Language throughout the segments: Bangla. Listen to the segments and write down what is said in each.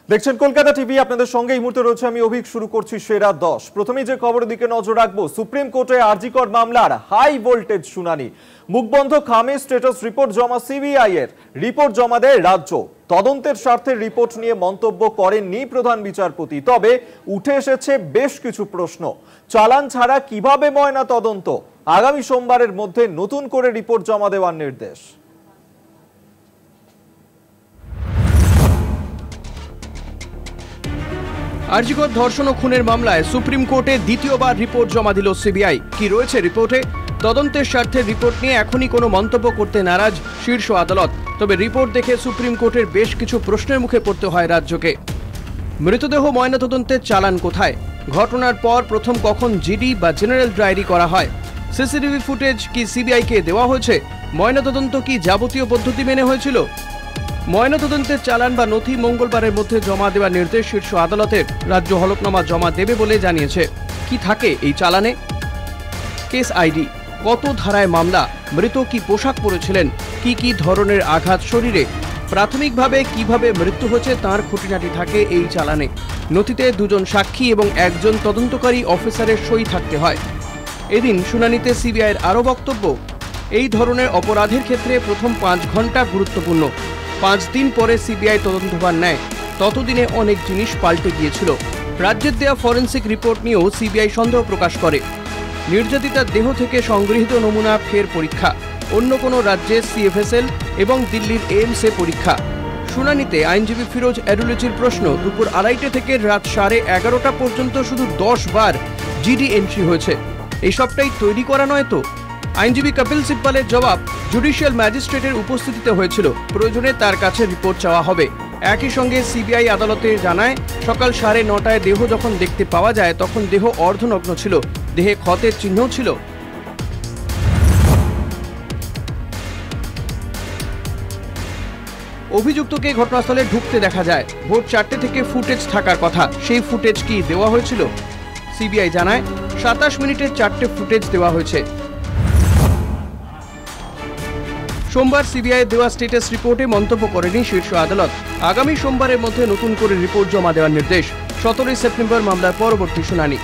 দেখছেন কলকাতা টিভি, আপনাদের সঙ্গে এই মুহূর্তে রয়েছে আমি অভিক। শুরু করছি সেরা 10। প্রথমেই যে খবরের দিকে নজর রাখবো, সুপ্রিম কোর্টে আরজিকর মামলার হাই ভোল্টেজ শুনানি। মুখবন্ধ খামে স্ট্যাটাস রিপোর্ট জমা সিবিআই এর। রিপোর্ট জমা দেয় রাজ্য। তদন্তের স্বার্থে রিপোর্ট নিয়ে মন্তব্য করেননি প্রধান বিচারপতি, তবে উঠে এসেছে বেশ কিছু প্রশ্ন। চালান ছাড়া কিভাবে ময়না তদন্ত? আগামী সোমবারের মধ্যে নতুন করে রিপোর্ট জমা দেওয়ার নির্দেশ। আরজিকর ধর্ষণ ও খুনের মামলায় সুপ্রিম কোর্টে দ্বিতীয়বার রিপোর্ট জমা দিল সিবিআই। কি রয়েছে রিপোর্টে? তদন্তের স্বার্থে রিপোর্ট নিয়ে এখনই কোনো মন্তব্য করতে নারাজ শীর্ষ আদালত। তবে রিপোর্ট দেখে সুপ্রিম কোর্টের বেশ কিছু প্রশ্নের মুখে পড়তে হয় রাজ্যকে। মৃতদেহ ময়নাতদন্তের চালান কোথায়? ঘটনার পর প্রথম কখন জিডি বা জেনারেল ডায়েরি করা হয়? সিসিটিভি ফুটেজ কি সিবিআইকে দেওয়া হয়েছে? ময়নাতদন্ত কি যাবতীয় পদ্ধতি মেনে হয়েছিল? ময়নাতদন্তের চালান বা নথি মঙ্গলবারের মধ্যে জমা দেওয়ার নির্দেশ শীর্ষ আদালতের। রাজ্য হলফনামা জমা দেবে বলে জানিয়েছে। কি থাকে এই চালানে? কেস আইডি, কত ধারায় মামলা, মৃত কি পোশাক পরেছিলেন, কি কি ধরনের আঘাত শরীরে, প্রাথমিকভাবে কিভাবে মৃত্যু হয়েছে তার খুঁটিনাটি থাকে এই চালানে। নথিতে দুজন সাক্ষী এবং একজন তদন্তকারী অফিসারের সই থাকতে হয়। এদিন শুনানিতে সিবিআইয়ের আরও বক্তব্য, এই ধরনের অপরাধের ক্ষেত্রে প্রথম 5 ঘন্টা গুরুত্বপূর্ণ। 5 দিন পরে সিবিআই তদন্তভার নেয়, ততদিনে অনেক জিনিস পাল্টে গিয়েছিল। রাজ্যের দেয়া ফরেন্সিক রিপোর্ট নিয়েও সিবিআই সন্দেহ প্রকাশ করে। নির্যাতিতার দেহ থেকে সংগৃহীত নমুনা ফের পরীক্ষা, অন্য কোনো রাজ্যে সিএফএসএল এবং দিল্লির এইমসে পরীক্ষা। শুনানিতে আইনজীবী ফিরোজ এডুলজির প্রশ্ন, দুপুর 2:30 থেকে রাত 11:30 পর্যন্ত শুধু 10 বার জিডি এন্ট্রি হয়েছে, এই সবটাই তৈরি করা নয় তো? আইনজীবী কপিল সিব্বালের জবাব, জুডিশিয়াল ম্যাজিস্ট্রেটের উপস্থিতিতে হয়েছিল, প্রয়োজনে তার কাছে রিপোর্ট চাওয়া হবে। একই সঙ্গে সিবিআই আদালতে জানায়, সকাল 9:30টায় দেহ যখন দেখতে পাওয়া যায় তখন দেহ অর্ধনগ্ন ছিল, দেহে ক্ষতের চিহ্ন ছিল। অভিযুক্তকে ঘটনাস্থলে ঢুকতে দেখা যায়। ভোর 4টে থেকে ফুটেজ থাকার কথা, সেই ফুটেজ কি দেওয়া হয়েছিল? সিবিআই জানায় 27 মিনিটের 4টে ফুটেজ দেওয়া হয়েছে। সোমবার সিবিআই দেওয়া স্ট্যাটাস রিপোর্টে মন্তব্য করেনি শীর্ষ আদালত। আগামী সোমবারের মধ্যে নতুন করে রিপোর্ট জমা দেওয়ার নির্দেশ। 17 সেপ্টেম্বর মামলার পরবর্তী শুনানি।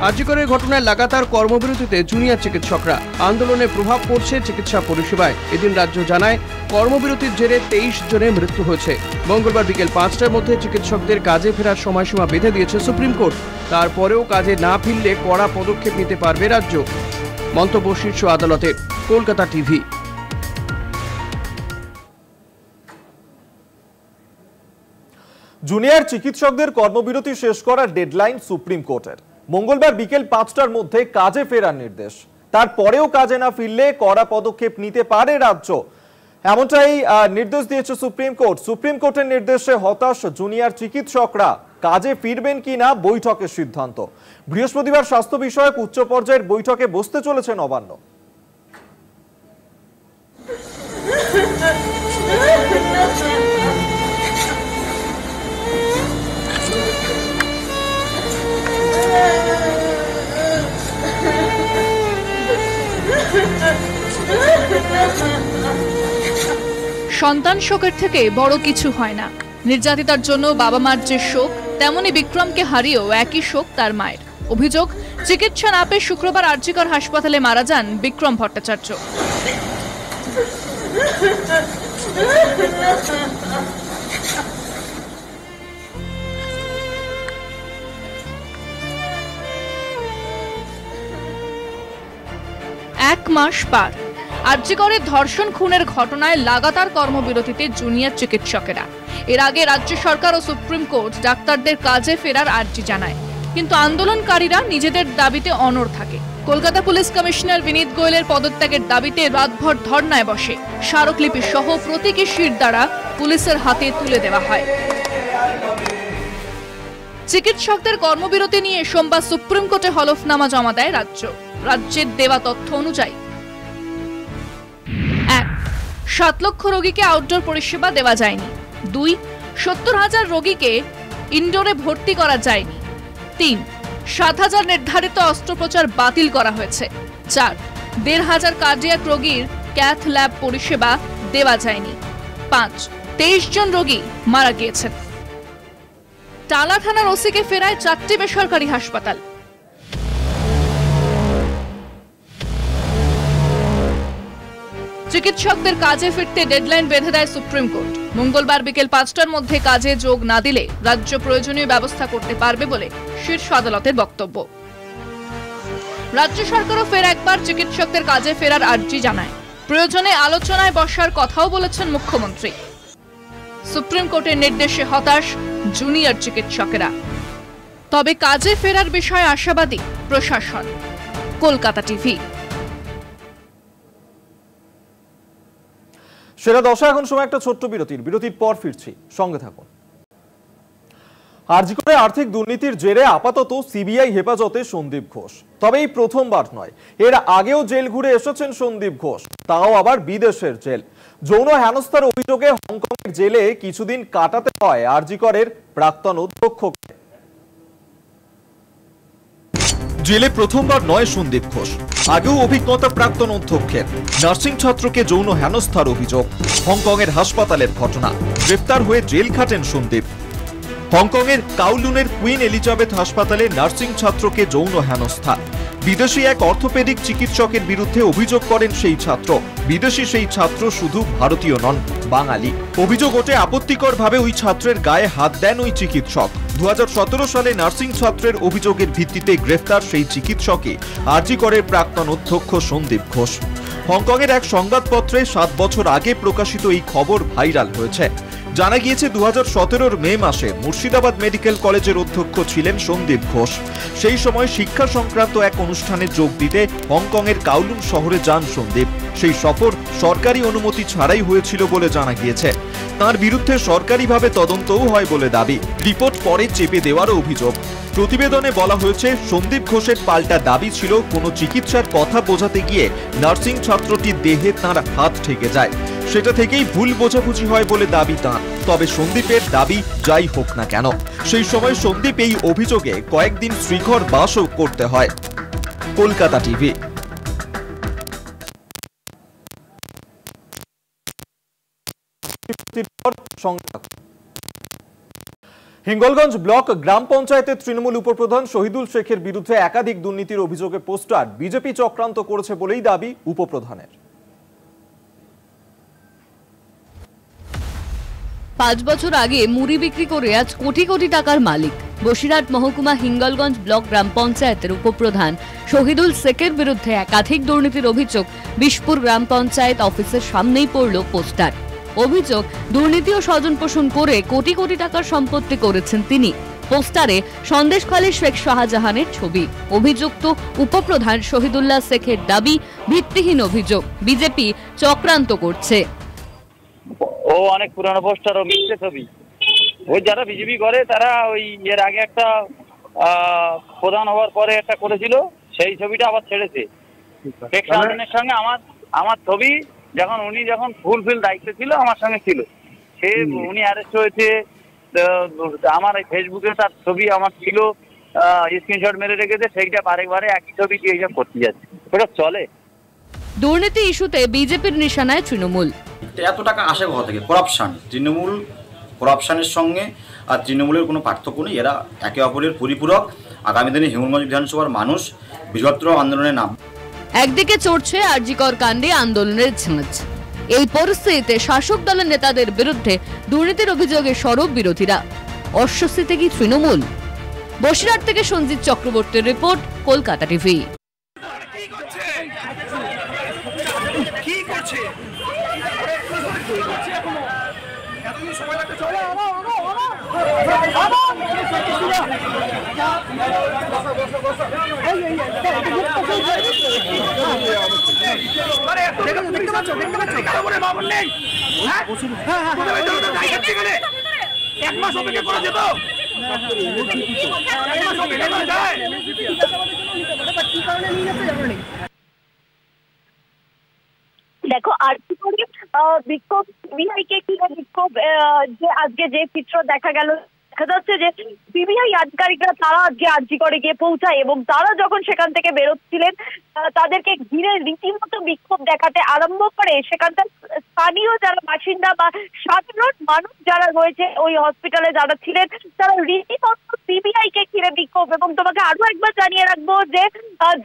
আরজিকরের ঘটনায় লাগাতার কর্মবিরতিতে জুনিয়র চিকিৎসকরা। আন্দোলনের প্রভাব পড়ছে চিকিৎসা পরিষেবায়। এদিন রাজ্য জানায়, কর্মবিরতির জেরে 23 জনের মৃত্যু হয়েছে। মঙ্গলবার বিকেল 5টার মধ্যে চিকিৎসকদের কাজে ফেরার সময়সীমা বেঁধে দিয়েছে সুপ্রিম কোর্ট। তারপরেও কাজে না ফিরলে কড়া পদক্ষেপ নিতে পারবে রাজ্য। মন্তব্য শীর্ষ আদালতের। কলকাতা টিভি। জুনিয়র চিকিৎসকদের কর্মবিরতি শেষ করার ডেডলাইন সুপ্রিম কোর্টের। মঙ্গলবার বিকেল 5টার মধ্যে কাজে ফেরার নির্দেশ। তারপরেও কাজে না ফিরলে কড়া পদক্ষেপ নিতে পারে রাজ্য, এমনটাই নির্দেশ দিয়েছে সুপ্রিম কোর্ট। সুপ্রিম কোর্টের নির্দেশে হতাশ জুনিয়র চিকিৎসকরা। কাজে ফিরবেন কিনা বৈঠকের সিদ্ধান্ত। বৃহস্পতিবার স্বাস্থ্য বিষয়ক উচ্চ পর্যায়ের বৈঠকে বসতে চলেছে নবান্ন। সন্তান শোকের থেকে বড় কিছু হয় না। নির্যাতিতার জন্য বাবা মার যে শোক, তেমনি বিক্রমকে হারিয়েও একই শোক তার মায়ের। অভিযোগ, চিকিৎসা না পেয়ে শুক্রবার আরজিকর হাসপাতালে মারা যান বিক্রম ভট্টাচার্য। এক মাস পার, আরজিকরের ধর্ষণ খুনের ঘটনায় লাগাতার কর্মবিরতিতে জুনিয়র চিকিৎসকেরা। এর আগে রাজ্য সরকার ও সুপ্রিম কোর্ট ডাক্তারদের কাজে ফেরার আর্জি জানায়, কিন্তু আন্দোলনকারীরা নিজেদের দাবিতে অনড় থাকে। কলকাতা পুলিশ কমিশনার বিনীত গোয়েলের পদত্যাগের দাবিতে রাতভর ধর্নায় বসে। স্মারকলিপি সহ প্রতীকী শির দ্বারা পুলিশের হাতে তুলে দেওয়া হয়। চিকিৎসকদের কর্মবিরতি নিয়ে সোমবার সুপ্রিম কোর্টে হলফনামা জমা দেয় রাজ্য। রাজ্যের দেওয়া তথ্য অনুযায়ী, 1. 7 লক্ষ রোগীকে আউটডোর পরিষেবা দেওয়া যায়নি। 2. 70,000 রোগীকে ইনডোরে ভর্তি করা যায়নি। 3. 7,000 নির্ধারিত অস্ত্রোপচার বাতিল করা হয়েছে। 4. 1,500 কার্ডিয়াক রোগীর ক্যাথ ল্যাব পরিষেবা দেওয়া যায়নি। 5. 23 জন রোগী মারা গিয়েছেন। টালা থানার ওসিকে ফেরায় 4টি বেসরকারি হাসপাতাল। চিকিৎসকদের কাজে ফিরতে ডেডলাইন বেঁধে দেয় সুপ্রিম কোর্ট। মঙ্গলবার বিকেল 5টার মধ্যে কাজে যোগ না দিলে রাজ্য প্রয়োজনীয় ব্যবস্থা করতে পারবে বলে শীর্ষ আদালতের বক্তব্য। রাজ্য সরকারও ফের একবার চিকিৎসকদের কাজে ফেরার আর্জি জানায়। প্রয়োজনে আলোচনায় বসার কথাও বলেছেন মুখ্যমন্ত্রী। সুপ্রিম কোর্টের নির্দেশে হতাশ জুনিয়র চিকিৎসকেরা, তবে কাজে ফেরার বিষয়ে আশাবাদী প্রশাসন। কলকাতা টিভি। সেরা দশা এখন সময় একটা ছোট্ট বিরতির পর ফিরছি, সঙ্গে থাকুন। আরজি করে আর্থিক দুর্নীতির জেরে আপাতত সিবিআই হেফাজতে সন্দীপ ঘোষ। তবে এই প্রথমবার নয়, এর আগেও জেল ঘুরে এসেছেন সন্দীপ ঘোষ, তাও আবার বিদেশের জেল। যৌন হেনস্থার অভিযোগে হংকংয়ের জেলে কিছুদিন কাটাতে হয় আরজি করের প্রাক্তন অধ্যক্ষকে। জেলে প্রথমবার নয় সন্দীপ ঘোষ, আগেও অভিজ্ঞতা প্রাক্তন অধ্যক্ষের। নার্সিং ছাত্রকে যৌন হেনস্থার অভিযোগ, হংকংয়ের হাসপাতালের ঘটনা। গ্রেফতার হয়ে জেল খাটেন সন্দীপ। হংকংয়ের কাউলুনের কুইন এলিজাবেথ হাসপাতালে নার্সিং ছাত্রকে যৌন হেনস্থা। বিদেশি এক অর্থোপেডিক চিকিৎসকের বিরুদ্ধে অভিযোগ করেন সেই ছাত্র। বিদেশি সেই ছাত্র শুধু ভারতীয় নন, বাঙালি। অভিযোগ ওঠে আপত্তিকরভাবে ওই ছাত্রের গায়ে হাত দেন ওই চিকিৎসক। 2017 সালে নার্সিং ছাত্রের অভিযোগের ভিত্তিতে গ্রেফতার সেই চিকিৎসকই আরজি করের প্রাক্তন অধ্যক্ষ সন্দীপ ঘোষ। হংকংয়ের এক সংবাদপত্রে 7 বছর আগে প্রকাশিত এই খবর ভাইরাল হয়েছে। জানা গিয়েছে 2017 মে মাসে মুর্শিদাবাদ মেডিকেল কলেজের অধ্যক্ষ ছিলেন সন্দীপ ঘোষ। সেই সময় শিক্ষা সংক্রান্ত এক অনুষ্ঠানে যোগ দিতে হংকংয়ের কাউলুন শহরে যান সন্দীপ। সেই সফর সরকারি অনুমতি ছাড়াই হয়েছিল বলে জানা গিয়েছে। তার বিরুদ্ধে সরকারিভাবে তদন্তও হয় বলে দাবি। রিপোর্ট পরে চেপে দেওয়ারও অভিযোগ। প্রতিবেদনে বলা হয়েছে সন্দীপ ঘোষের পাল্টা দাবি ছিল কোনো চিকিৎসার কথা বোঝাতে গিয়ে নার্সিং ছাত্রটির দেহে তাঁর হাত ঠেকে যায়। সেটা থেকেই ভুল বোঝাবুঝি হয় বলে দাবি তাঁর। তবে সন্দীপের দাবি যাই হোক না কেন, সেই সময় সন্দীপ এই অভিযোগে কয়েকদিন শ্রীঘর বাসও করতে হয়। কলকাতা টিভি। হিঙ্গলগঞ্জ ব্লক গ্রাম পঞ্চায়েতের তৃণমূল উপপ্রধান শহীদুল শেখের বিরুদ্ধে একাধিক দুর্নীতির অভিযোগে পোস্টার বিজেপি চক্রান্ত করেছে বলেই দাবি উপপ্রধানের। 5 বছর আগে মুড়ি বিক্রি করে আজ কোটি কোটি টাকার মালিক বসিরহাট মহকুমা হিঙ্গলগঞ্জ ব্লক গ্রাম পঞ্চায়েতের উপপ্রধান শহীদুল শেখের বিরুদ্ধে একাধিক দুর্নীতির অভিযোগ বিশপুর গ্রাম পঞ্চায়েত অফিসের সামনেই পড়ল পোস্টার। অভিযোগ, দুর্নীতি ও স্বজন পোষণ করে কোটি কোটি টাকার সম্পত্তি করেছেন তিনি। পোস্টারে সন্দেশখালীর শেখ শাহজাহানের ছবি। অভিযুক্ত উপপ্রধান শহীদুল্লাহ শেখের দাবি ভিত্তিহীন অভিযোগ, বিজেপি চক্রান্ত করছে। ও অনেক পুরানো পোস্টার ও মিথ্যে ছবি। ওই যারা বিজেপি করে তারা ওই এর আগে একটা প্রধান হওয়ার পরে একটা করেছিল, সেই ছবিটা আবার ছেড়েছে। শেখ শাহজাহানের সঙ্গে আমার ছবি যখন উনি ফুলফিল দায়িত্ব ছিল আমার সঙ্গে ছিল, সে উনি অ্যারেস্ট হয়েছে। আমার এই ফেসবুকে তার ছবি আমার ছিল, স্ক্রিনশট মেরে রেখেছে, সেইটা বারে একই ছবি দিয়ে এইসব করতে যাচ্ছে। ওটা চলে? দুর্নীতি ইস্যুতে বিজেপির নিশানায় তৃণমূল। এত টাকা আসে কোথা থেকে? করাপশন। তৃণমূল করাপশনের সঙ্গে আর তৃণমূলের কোনো পার্থক্য নেই, এরা একে অপরের পরিপূরক। আগামী দিনে হিঙ্গলগঞ্জ বিধানসভার মানুষ বৃহত্তর আন্দোলনের নাম। একদিকে চড়ছে আরজিকর কাণ্ডে আন্দোলনের ঝাঁঝ। এই পরিস্থিতিতে শাসক দলের নেতাদের বিরুদ্ধে দুর্নীতির অভিযোগে সরব বিরোধীরা। অস্বস্তিতে কি তৃণমূল? বসিরহাট থেকে সঞ্জিত চক্রবর্তীর রিপোর্ট, কলকাতা টিভি। দেখো, আরজি করে বিক্ষোভ সিবিআইকে কি বিক্ষোভ, যে আজকে যে চিত্র দেখা গেল দেখা যাচ্ছে যে সিবিআই আধিকারিকরা তারা আজকে আরজি করে গিয়ে পৌঁছায় এবং তারা যখন সেখান থেকে বেরোচ্ছিলেন তাদেরকে ঘিরে রীতিমতো বিক্ষোভ দেখাতে আরম্ভ করে সেখানকার স্থানীয় যারা বাসিন্দা বা সাধারণ মানুষ যারা রয়েছে ওই হসপিটালে যারা ছিলেন তারা রীতিমতো সিবিআই কে ঘিরে বিক্ষোভ। এবং তোমাকে আরো একবার জানিয়ে রাখবো যে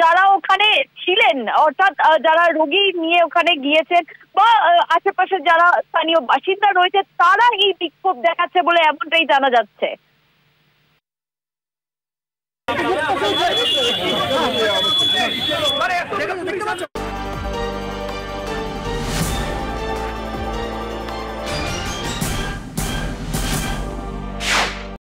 যারা ওখানে ছিলেন অর্থাৎ যারা রোগী নিয়ে ওখানে গিয়েছেন বা আশেপাশে যারা স্থানীয় বাসিন্দা রয়েছে তারা এই বিক্ষোভ দেখাচ্ছে বলে এমনটাই জানা যাচ্ছে।